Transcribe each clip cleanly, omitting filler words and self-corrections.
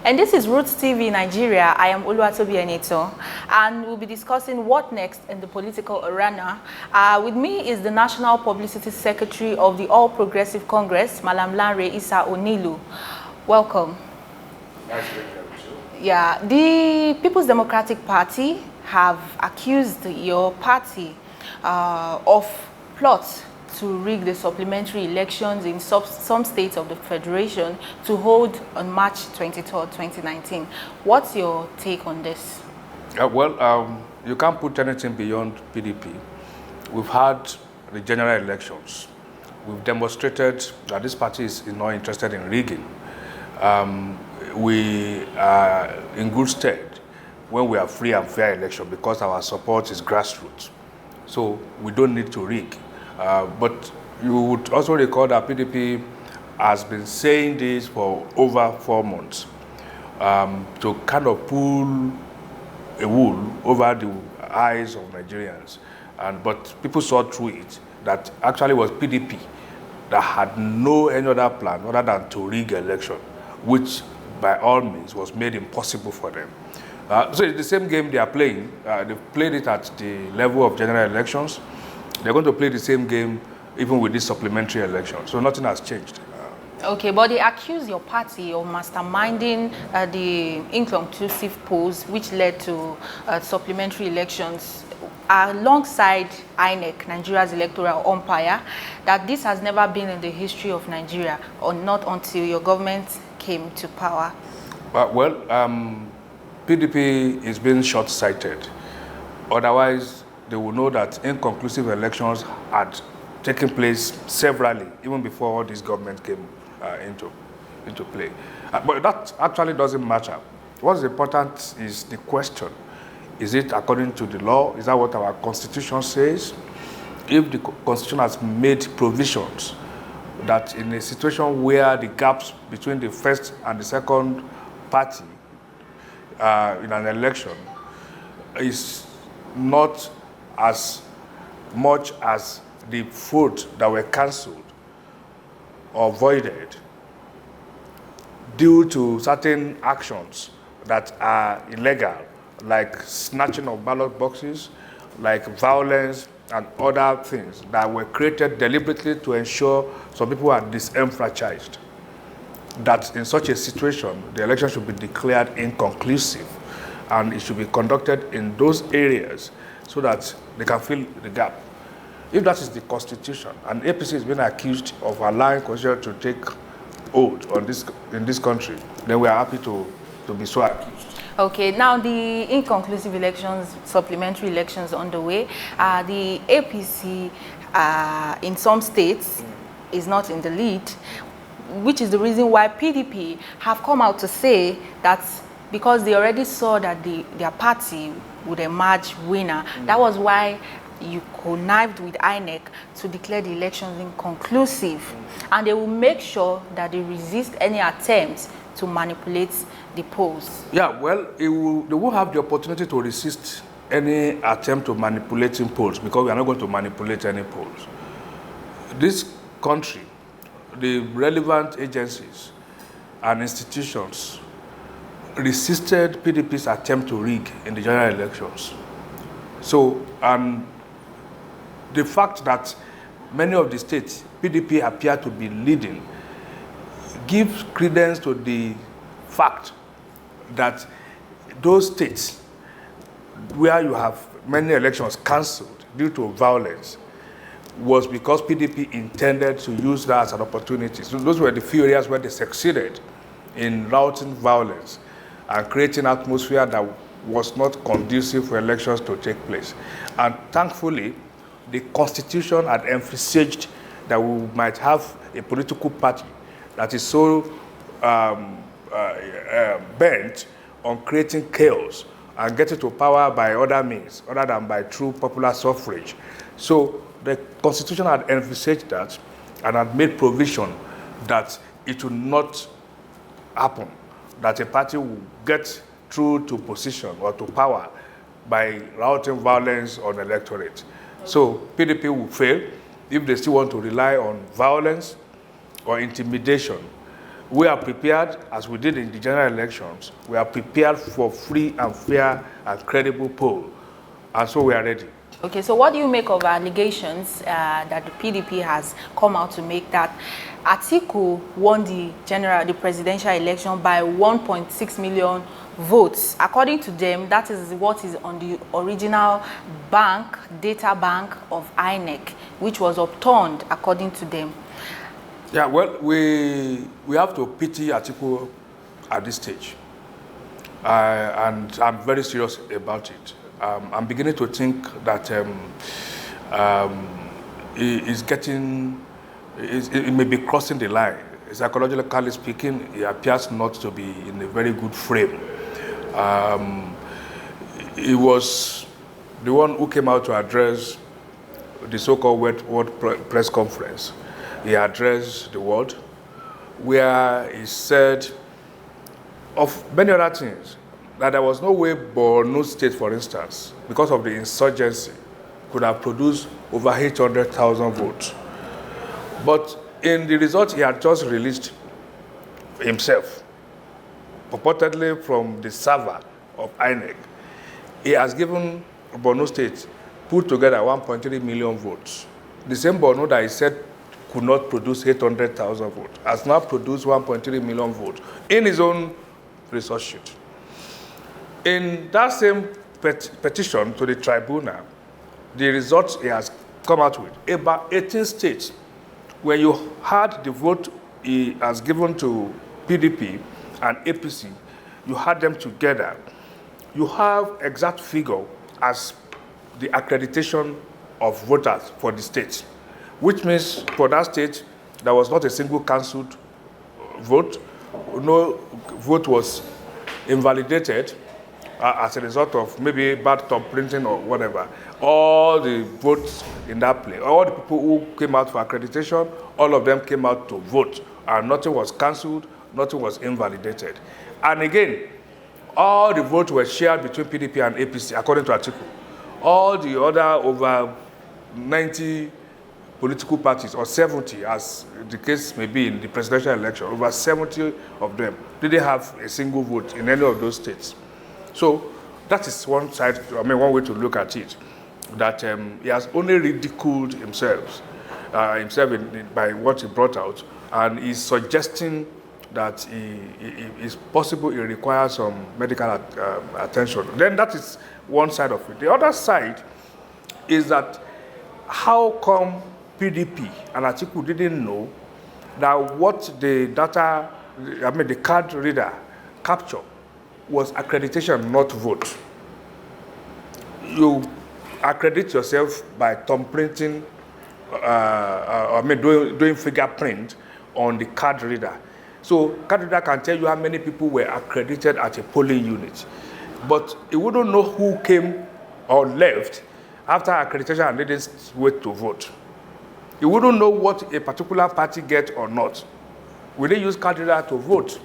And this is Roots TV Nigeria. I am Oluwatobi Enito, and we'll be discussing what next in the political arena. With me is the National Publicity Secretary of the All Progressive Congress, Malam Lanre Issa Onilu. Welcome. Nice to meet you. Yeah, the People's Democratic Party have accused your party of plots to rig the supplementary elections in some states of the Federation to hold on March 23rd, 2019. What's your take on this? You can't put anything beyond PDP. We've had the general elections. We've demonstrated that this party is not interested in rigging. We are in good stead when we have free and fair election because our support is grassroots. So we don't need to rig. But you would also recall that PDP has been saying this for over 4 months to kind of pull a wool over the eyes of Nigerians. But people saw through it that actually was PDP that had no any other plan other than to rig election, which by all means was made impossible for them. So it's the same game they are playing. They've played it at the level of general elections. They're going to play the same game even with this supplementary election. So nothing has changed. Okay, but they accuse your party of masterminding the Inconclusive polls, which led to supplementary elections alongside INEC, Nigeria's electoral umpire, that this has never been in the history of Nigeria, or not until your government came to power. PDP is being short-sighted. Otherwise, they will know that inconclusive elections had taken place severally, even before this government came into play. But that actually doesn't matter. What's important is the question. Is it according to the law? Is that what our constitution says? If the constitution has made provisions that in a situation where the gaps between the first and the second party in an election is not as much as the votes that were cancelled or voided due to certain actions that are illegal, like snatching of ballot boxes, like violence and other things that were created deliberately to ensure some people are disenfranchised, that in such a situation, the election should be declared inconclusive and it should be conducted in those areas so that they can fill the gap. If that is the constitution, and APC is being accused of allowing constitution to take hold on in this country, then we are happy to be so accused. Okay, now the inconclusive elections, supplementary elections on the way. The APC in some states is not in the lead, which is the reason why PDP have come out to say that because they already saw that their party would emerge winner, that was why you connived with INEC to declare the elections inconclusive. And they will make sure that they resist any attempts to manipulate the polls. Yeah, well, they will have the opportunity to resist any attempt to manipulating polls because we are not going to manipulate any polls. This country, the relevant agencies and institutions resisted PDP's attempt to rig in the general elections. So, the fact that many of the states PDP appear to be leading gives credence to the fact that those states where you have many elections cancelled due to violence was because PDP intended to use that as an opportunity. So those were the few areas where they succeeded in routing violence and creating an atmosphere that was not conducive for elections to take place. And thankfully, the Constitution had emphasized that we might have a political party that is so bent on creating chaos and getting to power by other means, other than by true popular suffrage. So the Constitution had emphasized that and had made provision that it will not happen, that a party will get through to position or to power by routing violence on the electorate. So PDP will fail if they still want to rely on violence or intimidation We are prepared, as we did in the general elections, we are prepared for free and fair and credible poll. And so we are ready. Okay, so what do you make of allegations that the PDP has come out to make that Atiku won the presidential election by 1.6 million votes? According to them, that is what is on the original data bank of INEC, which was upturned according to them. Yeah, well, we have to pity Atiku at this stage. And I'm very serious about it. I'm beginning to think that it may be crossing the line. Psychologically speaking, he appears not to be in a very good frame. He was the one who came out to address the so-called World Press Conference. He addressed the world, where he said, of many other things, that there was no way Borno State, for instance, because of the insurgency, could have produced over 800,000 votes. But in the results he had just released himself, purportedly from the server of INEC, he has given Borno State put together 1.3 million votes. The same Borno that he said could not produce 800,000 votes has now produced 1.3 million votes in his own resource sheet. In that same petition to the tribunal, the results he has come out with, about 18 states, where you had the vote he has given to PDP and APC, you had them together, you have exact figure as the accreditation of voters for the state, which means for that state, there was not a single cancelled vote, no vote was invalidated as a result of maybe bad thumb printing or whatever. All the votes in that place, all the people who came out for accreditation, all of them came out to vote, and nothing was cancelled, nothing was invalidated. And again, all the votes were shared between PDP and APC, according to Atiku. All the other over 90 political parties, or 70, as the case may be in the presidential election, over 70 of them didn't have a single vote in any of those states. So that is one side, one way to look at it, that he has only ridiculed himself by what he brought out, and is suggesting that it's possible it requires some medical attention. Then that is one side of it. The other side is that how come PDP and Atiku didn't know that what the data, the card reader capture was accreditation, not vote. You accredit yourself by thumb printing, doing fingerprint on the card reader. So card reader can tell you how many people were accredited at a polling unit, but it wouldn't know who came or left after accreditation and didn't wait to vote. You wouldn't know what a particular party gets or not. We didn't use card reader to vote.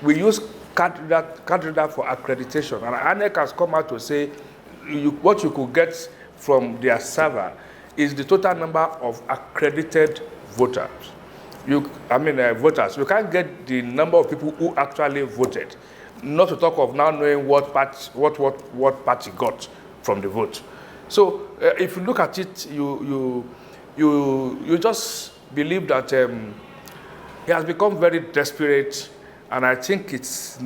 We use card reader for accreditation. And INEC has come out to say what you could get from their server is the total number of accredited voters. Voters. You can't get the number of people who actually voted, not to talk of now knowing what party got from the vote. So if you look at it, you just believe that he has become very desperate, and I think it's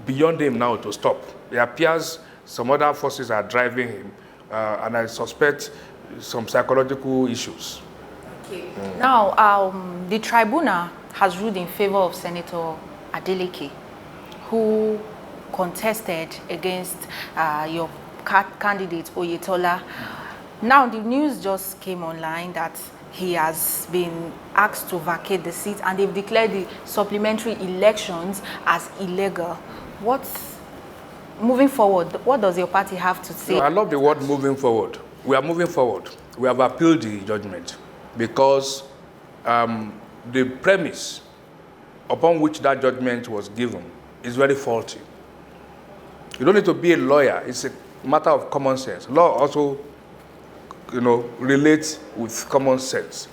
beyond him now to stop. It appears some other forces are driving him, and I suspect some psychological issues. Okay. Now, the tribunal has ruled in favor of Senator Adeleke, who contested against your candidate Oyetola. Now, the news just came online that he has been asked to vacate the seat, and they've declared the supplementary elections as illegal. Moving forward, what does your party have to say? I love the word moving forward. We are moving forward. We have appealed the judgment because the premise upon which that judgment was given is very faulty. You don't need to be a lawyer. It's a matter of common sense. Law also, relates with common sense.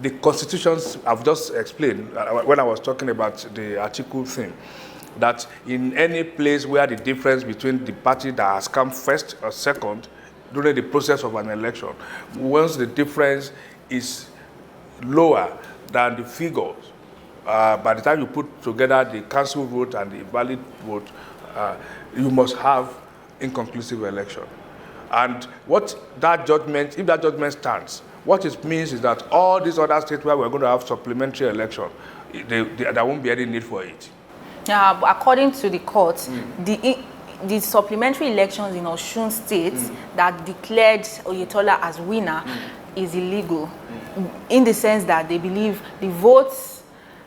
the constitutions I've just explained when I was talking about the Atiku thing, that in any place where the difference between the party that has come first or second during the process of an election, once the difference is lower than the figures, by the time you put together the council vote and the valid vote, you must have inconclusive election. And what that judgment, if that judgment stands, what it means is that all these other states where we're going to have supplementary election, there won't be any need for it. According to the court, the supplementary elections in Osun State that declared Oyetola as winner is illegal, in the sense that they believe the votes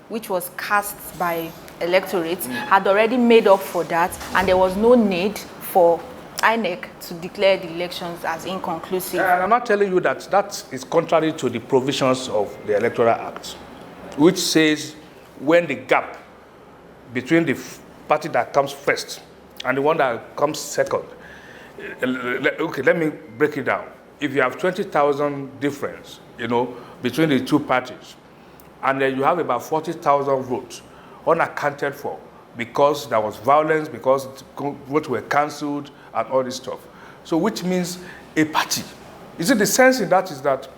which was cast by electorate had already made up for that, and there was no need for INEC to declare the elections as inconclusive. I'm not telling you that that is contrary to the provisions of the Electoral Act, which says when the gap between the party that comes first and the one that comes second. Okay, let me break it down. If you have 20,000 difference, between the two parties, and then you have about 40,000 votes unaccounted for because there was violence, because votes were cancelled and all this stuff. So which means a party. You see, the sense in that is that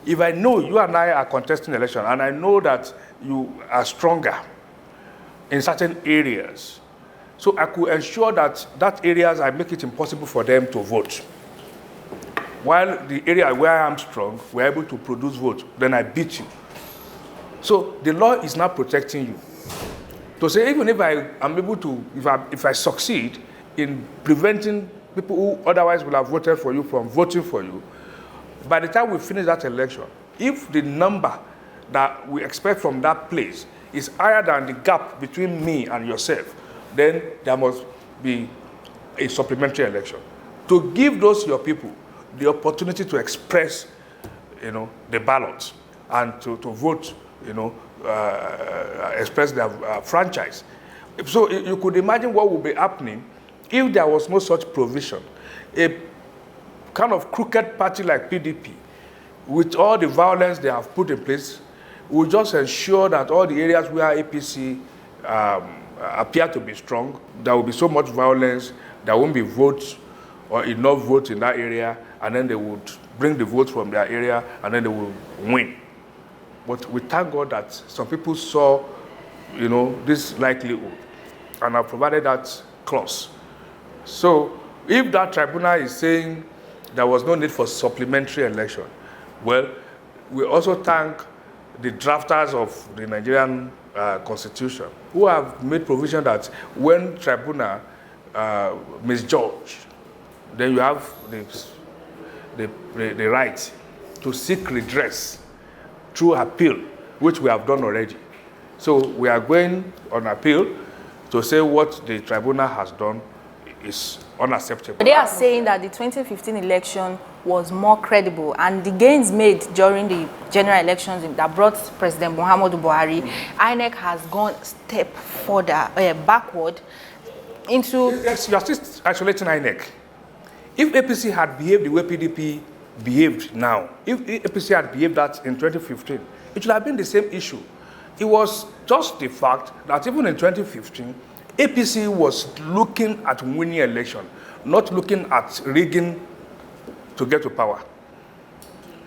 if I know you and I are contesting election and I know that you are stronger in certain areas, so I could ensure that areas I make it impossible for them to vote. While the area where I'm strong, we're able to produce votes, then I beat you. So the law is now protecting you. To say even if I am able to, if I succeed in preventing people who otherwise would have voted for you from voting for you, by the time we finish that election, if the number that we expect from that place is higher than the gap between me and yourself, then there must be a supplementary election to give those your people the opportunity to express, the ballot and to vote, express their franchise. So you could imagine what would be happening if there was no such provision. A kind of crooked party like PDP, with all the violence they have put in place, will just ensure that all the areas where APC appear to be strong, there will be so much violence, there won't be votes or enough votes in that area, and then they would bring the votes from their area, and then they will win. But we thank God that some people saw, this likelihood, and have provided that clause. So if that tribunal is saying there was no need for supplementary election, well, we also thank the drafters of the Nigerian Constitution, who have made provision that when tribunal misjudge, then you have the right to seek redress through appeal, which we have done already. So we are going on appeal to say what the tribunal has done is unacceptable. They are saying that the 2015 election was more credible, and the gains made during the general elections that brought President Muhammadu Buhari, INEC has gone a step further, backward into... Yes, you are still isolating INEC. If APC had behaved the way PDP behaved now, if APC had behaved that in 2015, it would have been the same issue. It was just the fact that even in 2015, APC was looking at winning election, not looking at rigging to get to power.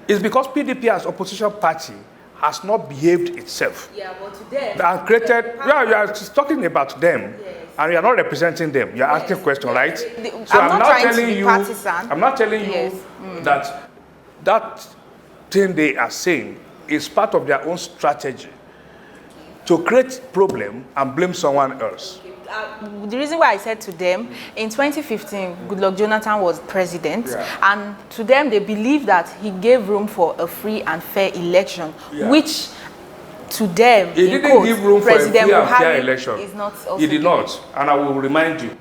It's because PDP as opposition party has not behaved itself. Yeah, but to them... And created, you are talking about them, yes, and you are not representing them. You are asking questions, right? So I'm not telling you, partisan. I'm not telling you that thing they are saying is part of their own strategy to create problem and blame someone else. The reason why I said to them, in 2015, Goodluck Jonathan was president, and to them, they believe that he gave room for a free and fair election, which to them, he didn't give room for a free and fair election. Is not also he did not, and I will remind you,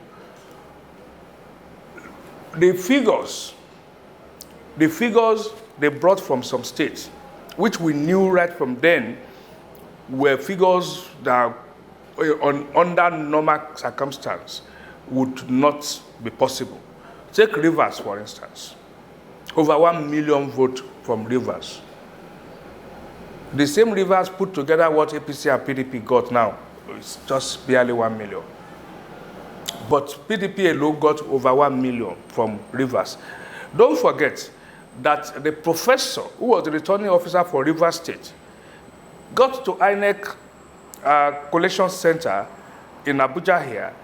the figures they brought from some states, which we knew right from then, were figures that under normal circumstance would not be possible. Take Rivers, for instance. Over 1 million votes from Rivers. The same Rivers put together what APC and PDP got now. It's just barely 1 million. But PDP alone got over 1 million from Rivers. Don't forget that the professor, who was the returning officer for Rivers State, got to INEC Collection Center in Abuja here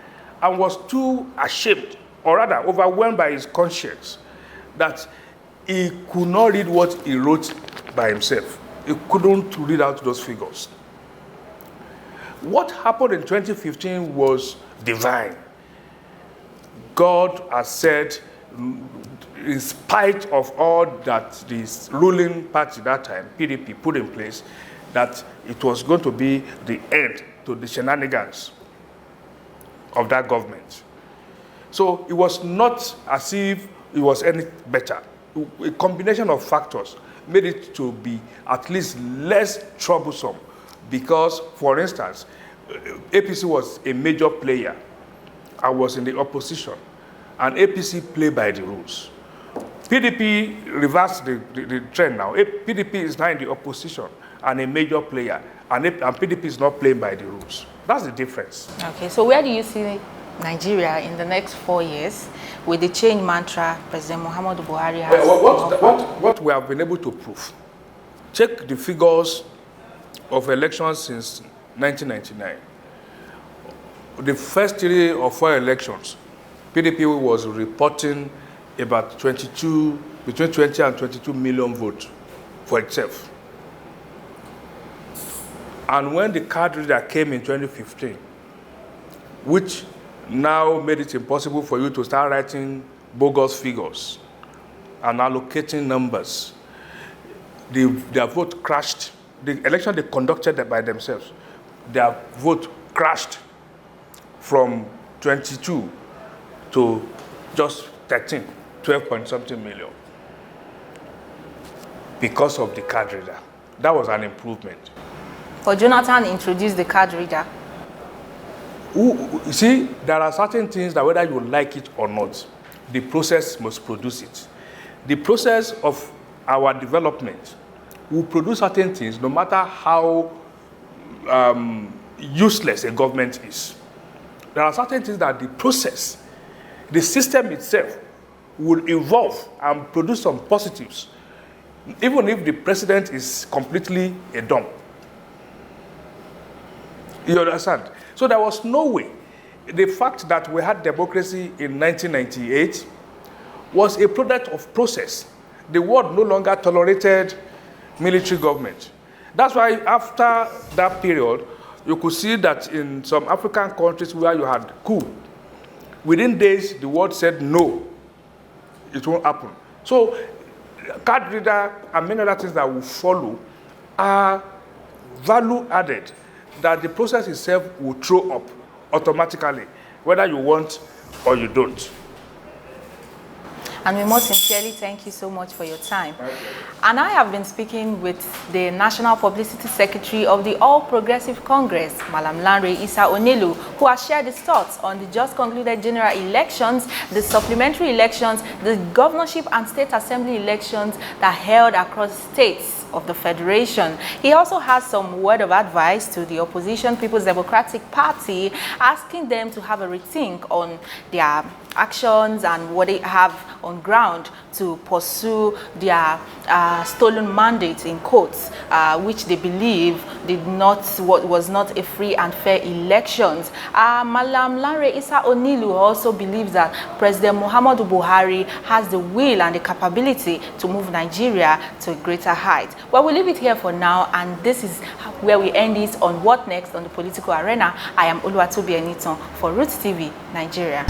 and was too ashamed, or rather overwhelmed by his conscience, that he could not read what he wrote by himself. He couldn't read out those figures. What happened in 2015 was divine. God has said, in spite of all that the ruling party that time, PDP, put in place, that it was going to be the end to the shenanigans of that government. So it was not as if it was any better. A combination of factors made it to be at least less troublesome because, for instance, APC was a major player. I was in the opposition, and APC played by the rules. PDP reversed the trend now. PDP is now in the opposition and a major player, and PDP is not playing by the rules. That's the difference. Okay, so where do you see Nigeria in the next 4 years with the change mantra President Muhammadu Buhari has? What we have been able to prove, check the figures of elections since 1999. The first 3 or 4 elections, PDP was reporting about between 20 and 22 million votes for itself. And when the card reader came in 2015, which now made it impossible for you to start writing bogus figures and allocating numbers, their vote crashed. The election they conducted by themselves, their vote crashed from 22 to just 13, 12 point something million because of the card reader. That was an improvement. But Jonathan introduced the card reader. You see, there are certain things that whether you like it or not, the process must produce it. The process of our development will produce certain things no matter how useless a government is. There are certain things that the process, the system itself, will evolve and produce some positives, even if the president is completely a dump. You understand? So there was no way. The fact that we had democracy in 1998 was a product of process. The world no longer tolerated military government. That's why after that period, you could see that in some African countries where you had coup, within days, the world said, no, it won't happen. So card reader and many other things that will follow are value added that the process itself will throw up automatically, whether you want or you don't. And we most sincerely thank you so much for your time. And I have been speaking with the National Publicity Secretary of the All Progressive Congress, Malam Lanre Issa Onilu, who has shared his thoughts on the just concluded general elections, the supplementary elections, the governorship and state assembly elections that held across states of the Federation. He also has some word of advice to the opposition People's Democratic Party, asking them to have a rethink on their actions and what they have on ground to pursue their stolen mandate in courts, which they believe was not a free and fair elections. Malam Lanre Issa Onilu also believes that President Muhammadu Buhari has the will and the capability to move Nigeria to a greater height. Well, we'll leave it here for now, and this is where we end this on What Next on the Political Arena. I am Oluwatobi Enitan for Roots TV, Nigeria.